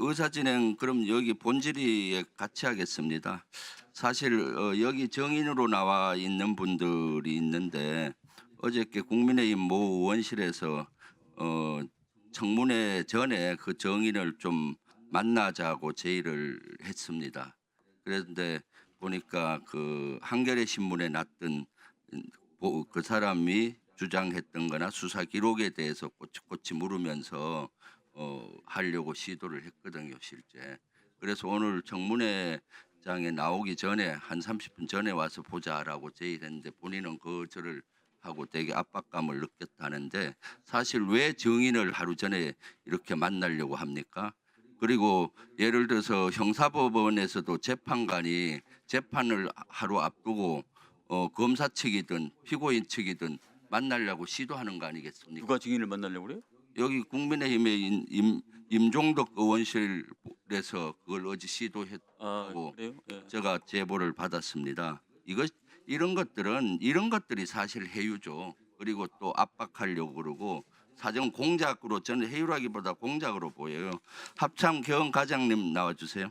의사 진행 그럼 여기 본질이 같이 하겠습니다. 사실 여기 정인으로 나와 있는 분들이 있는데 어저께 국민의힘 모 의원실에서 어, 청문회 전에 그 정인을 좀 만나자고 제의를 했습니다. 그런데 보니까 그 한겨레 신문에 났던 그 사람이 주장했던 거나 수사 기록에 대해서 꼬치꼬치 물으면서 하려고 시도를 했거든요, 실제. 그래서 오늘 청문회장에 나오기 전에 한 30분 전에 와서 보자라고 제의를 했는데 본인은 저를 하고 되게 압박감을 느꼈다는데 사실 왜 정인을 하루 전에 이렇게 만나려고 합니까? 그리고 예를 들어서 형사법원에서도 재판관이 재판을 하루 앞두고 검사 측이든 피고인 측이든 만나려고 시도하는 거 아니겠습니까? 누가 증인을 만나려고 그래요? 여기 국민의힘의 임종덕 의원실에서 그걸 어제 시도했다고 그래요? 예. 제가 제보를 받았습니다. 이런 것들이 사실 해유죠. 그리고 또 압박하려고 그러고 사정 공작으로 저는 해유라기보다 공작으로 보여요. 합참 개헌 과장님 나와주세요.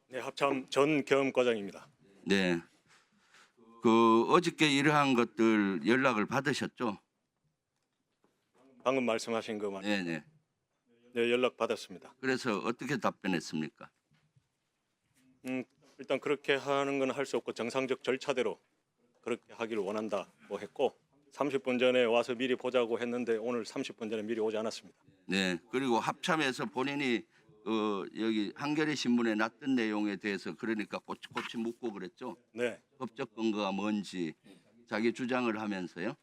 네, 합참 전 경험과장입니다. 네. 그 어저께 이러한 것들 연락을 받으셨죠? 방금 말씀하신 그 말, 네네. 네, 연락 받았습니다. 그래서 어떻게 답변했습니까? 일단 그렇게 하는 건 할 수 없고 정상적 절차대로 그렇게 하기를 원한다고 했고 30분 전에 와서 미리 보자고 했는데 오늘 30분 전에 미리 오지 않았습니다. 네. 그리고 합참에서 본인이 여기 한겨레 신문에 났던 내용에 대해서 그러니까 꼬치꼬치 묻고 그랬죠. 네, 법적 근거가 뭔지 자기 주장을 하면서요.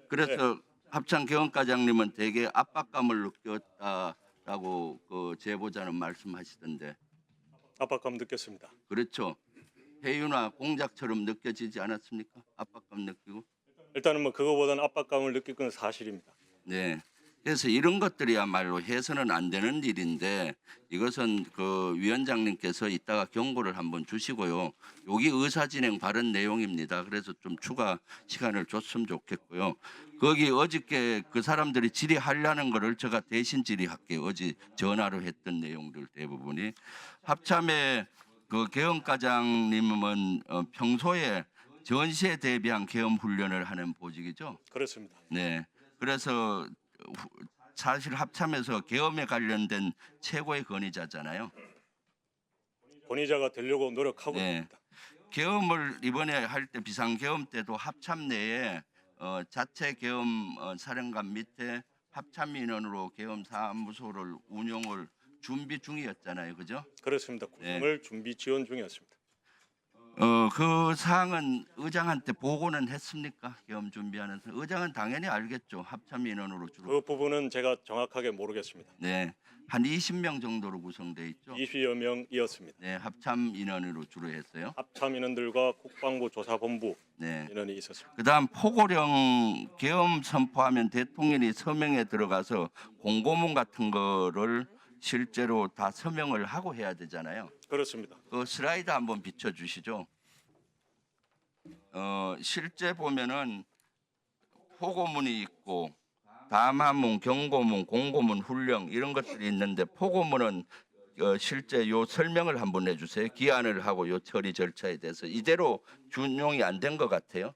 그래서 합참 개헌과장님은 되게 압박감을 느꼈다라고 그 제보자는 말씀하시던데 압박감 느꼈습니다. 그렇죠. 해유나 공작처럼 느껴지지 않았습니까? 압박감 느끼고. 일단은 뭐 그거보다는 압박감을 느낄 건 사실입니다. 네. 그래서 이런 것들이야말로 해서는 안 되는 일인데 이것은 그 위원장님께서 이따가 경고를 한번 주시고요. 여기 의사진행 발언 내용입니다. 그래서 좀 추가 시간을 줬으면 좋겠고요. 거기 어저께 그 사람들이 질의하려는 거를 제가 대신 질의할게요. 어제 전화로 했던 내용들 대부분이. 합참의 그 계엄과장님은 평소에 전시에 대비한 계엄 훈련을 하는 보직이죠. 그렇습니다. 네. 그래서 사실 합참에서 계엄에 관련된 최고의 권위자잖아요. 권위자가 되려고 노력하고 네. 있습니다. 계엄을 이번에 할 때 비상계엄 때도 합참 내에 자체 계엄 사령관 밑에 합참 인원으로 계엄 사무소를 운영을 준비 중이었잖아요. 그죠? 그렇습니다. 구성을 준비 지원 중이었습니다. 그 사항은 의장한테 보고는 했습니까? 계엄 준비하는 의장은 당연히 알겠죠. 합참 인원으로 주로. 그 부분은 제가 정확하게 모르겠습니다. 네. 한 20명 정도로 구성돼 있죠. 20여 명이었습니다. 네, 합참 인원으로 주로 했어요. 합참 인원들과 국방부 조사본부 네. 인원이 있었습니다. 그다음 포고령 계엄 선포하면 대통령이 서명에 들어가서 공고문 같은 거를 실제로 다 서명을 하고 해야 되잖아요. 그렇습니다. 그 슬라이드 한번 비춰 주시죠. 실제 보면은 포고문이 있고 담화문, 경고문, 공고문, 훈령 이런 것들이 있는데 포고문은 실제 요 설명을 한번 해주세요. 기한을 하고 요 처리 절차에 대해서 이대로 준용이 안 된 것 같아요.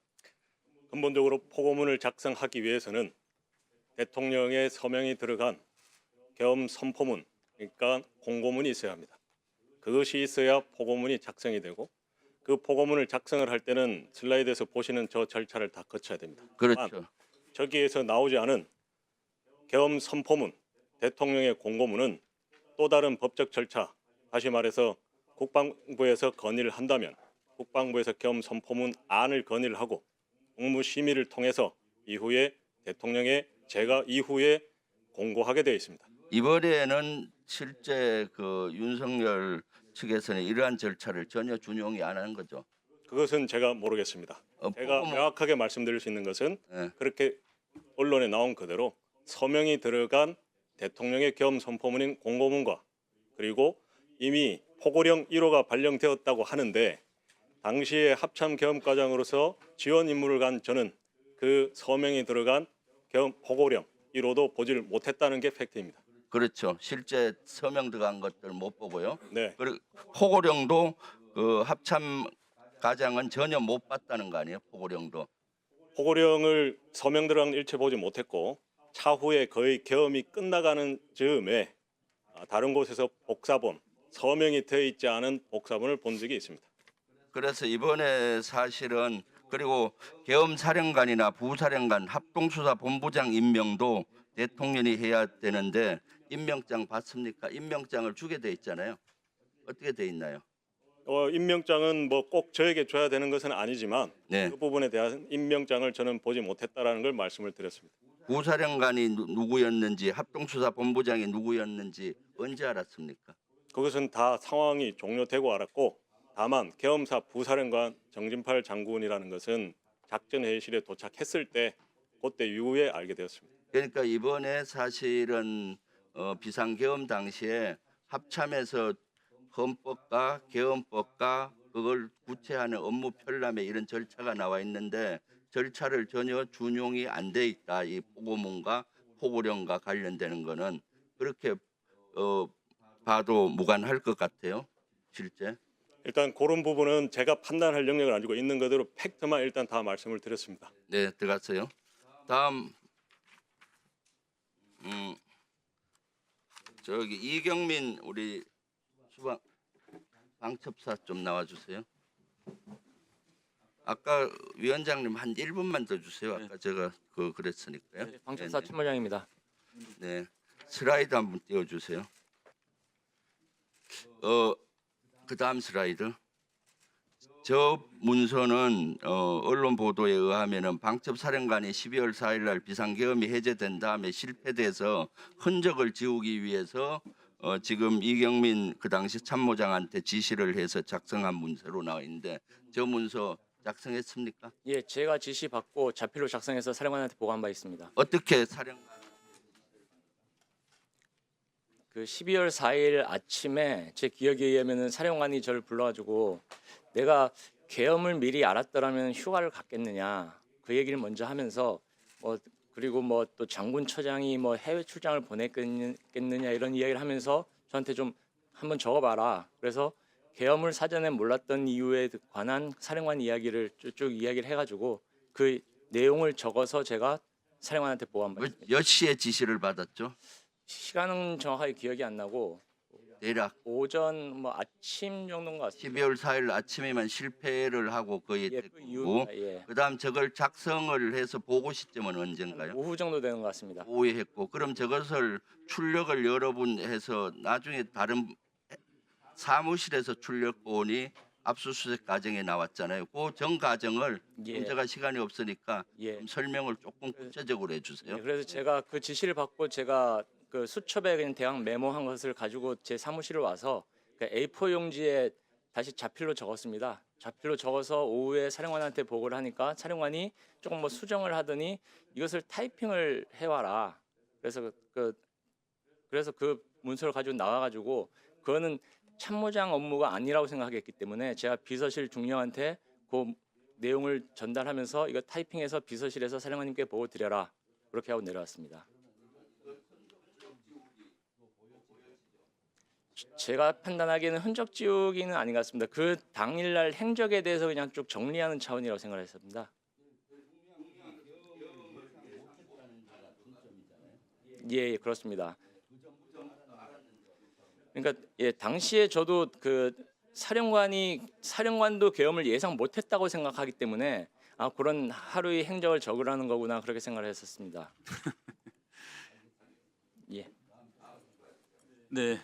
근본적으로 포고문을 작성하기 위해서는 대통령의 서명이 들어간 계엄 선포문, 그러니까 공고문이 있어야 합니다. 그것이 있어야 포고문이 작성이 되고 그 포고문을 작성을 할 때는 슬라이드에서 보시는 저 절차를 다 거쳐야 됩니다. 그렇죠. 저기에서 나오지 않은 계엄 선포문, 대통령의 공고문은 또 다른 법적 절차, 다시 말해서 국방부에서 건의를 한다면 국방부에서 계엄 선포문 안을 건의를 하고 국무심의를 통해서 이후에 대통령의 제가 이후에 공고하게 되어 있습니다. 이번에는 실제 그 윤석열 측에서는 이러한 절차를 전혀 준용이 안 한 거죠. 그것은 제가 모르겠습니다. 제가 명확하게 말씀드릴 수 있는 것은 그렇게 언론에 나온 그대로 서명이 들어간 대통령의 계엄 선포문인 공고문과 그리고 이미 포고령 1호가 발령되었다고 하는데 당시에 합참 계엄과장으로서 지원 임무를 간 저는 그 서명이 들어간 계엄 포고령 1호도 보지를 못했다는 게 팩트입니다. 그렇죠. 실제 서명 들어간 것들 못 보고요. 네, 그리고 포고령도 그 합참 과장은 전혀 못 봤다는 거 아니에요? 포고령도. 포고령을 서명 들어간 걸 일체 보지 못했고 차후에 거의 계엄이 끝나가는 즈음에 다른 곳에서 복사본, 서명이 되어 있지 않은 복사본을 본 적이 있습니다. 그래서 이번에 사실은 그리고 계엄사령관이나 부사령관 합동수사본부장 임명도 대통령이 해야 되는데 임명장 받습니까? 임명장을 주게 돼 있잖아요. 어떻게 돼 있나요? 임명장은 뭐 꼭 저에게 줘야 되는 것은 아니지만 네. 그 부분에 대한 임명장을 저는 보지 못했다라는 걸 말씀을 드렸습니다. 부사령관이 누구였는지 합동수사본부장이 누구였는지 언제 알았습니까? 그것은 다 상황이 종료되고 알았고 다만 계엄사 부사령관 정진팔 장군이라는 것은 작전회의실에 도착했을 때 그때 이후에 알게 되었습니다. 그러니까 이번에 사실은 비상계엄 당시에 합참에서 헌법과 계엄법과 그걸 구체하는 업무 편람에 이런 절차가 나와 있는데 절차를 전혀 준용이 안 돼 있다. 이 포고문과 포고령과 관련되는 거는 그렇게 봐도 무관할 것 같아요. 실제. 일단 그런 부분은 제가 판단할 영역을 가지고 있는 그대로 팩트만 일단 다 말씀을 드렸습니다. 네, 들어갔어요. 다음 저기 이경민 우리 수방 방첩사 좀 나와주세요. 아까 위원장님 한 1분만 더 주세요. 아까 제가 그랬으니까요. 네, 방첩사 네, 참모장입니다. 네. 슬라이드 한번 띄워주세요. 그 다음 슬라이드. 저 문서는 언론 보도에 의하면은 방첩사령관이 12월 4일 날 비상계엄이 해제된 다음에 실패돼서 흔적을 지우기 위해서 지금 이경민 그 당시 참모장한테 지시를 해서 작성한 문서로 나와 있는데 저 문서 작성했습니까? 예, 제가 지시 받고 자필로 작성해서 사령관한테 보고한 바 있습니다. 어떻게 사령관? 그 12월 4일 아침에 제 기억에 의하면은 사령관이 저를 불러가지고 내가 계엄을 미리 알았더라면 휴가를 갔겠느냐 그 얘기를 먼저 하면서 그리고 또 장군처장이 해외 출장을 보냈겠느냐 이런 이야기를 하면서 저한테 좀 한번 적어봐라. 그래서 계엄을 사전에 몰랐던 이유에 관한 사령관 이야기를 쭉 이야기를 해가지고 그 내용을 적어서 제가 사령관한테 보고한 바 있습니다. 몇 시에 지시를 받았죠? 시간은 정확하게 기억이 안 나고 대략 오전 아침 정도인 것 같습니다. 12월 4일 아침에만 실패를 하고 거의 예, 그 됐고 이유입니다. 예. 그다음 저걸 작성을 해서 보고 시점은 언젠가요? 오후 정도 되는 것 같습니다. 오후에 했고 그럼 저것을 출력을 여러 분 해서 나중에 다른 사무실에서 출력본이 압수수색 과정에 나왔잖아요. 그 전 과정을 예. 제가 시간이 없으니까 예. 좀 설명을 조금 구체적으로 해주세요. 예, 그래서 제가 그 지시를 받고 제가 그 수첩에 그냥 대강 메모한 것을 가지고 제 사무실에 와서 그 A4 용지에 다시 자필로 적었습니다. 자필로 적어서 오후에 사령관한테 보고를 하니까 사령관이 조금 수정을 하더니 이것을 타이핑을 해와라. 그래서 그 문서를 가지고 나와가지고 그거는 참모장 업무가 아니라고 생각했기 때문에 제가 비서실 중령한테 그 내용을 전달하면서 이거 타이핑해서 비서실에서 사령관님께 보고 드려라. 그렇게 하고 내려왔습니다. 제가 판단하기에는 흔적 지우기는 아닌 것 같습니다. 그 당일날 행적에 대해서 그냥 쭉 정리하는 차원이라고 생각을 했습니다. 예, 그렇습니다. 그러니까 당시에 저도 그 사령관도 계엄을 예상 못했다고 생각하기 때문에 그런 하루의 행적을 적으라는 거구나 그렇게 생각을 했었습니다. 예. 네.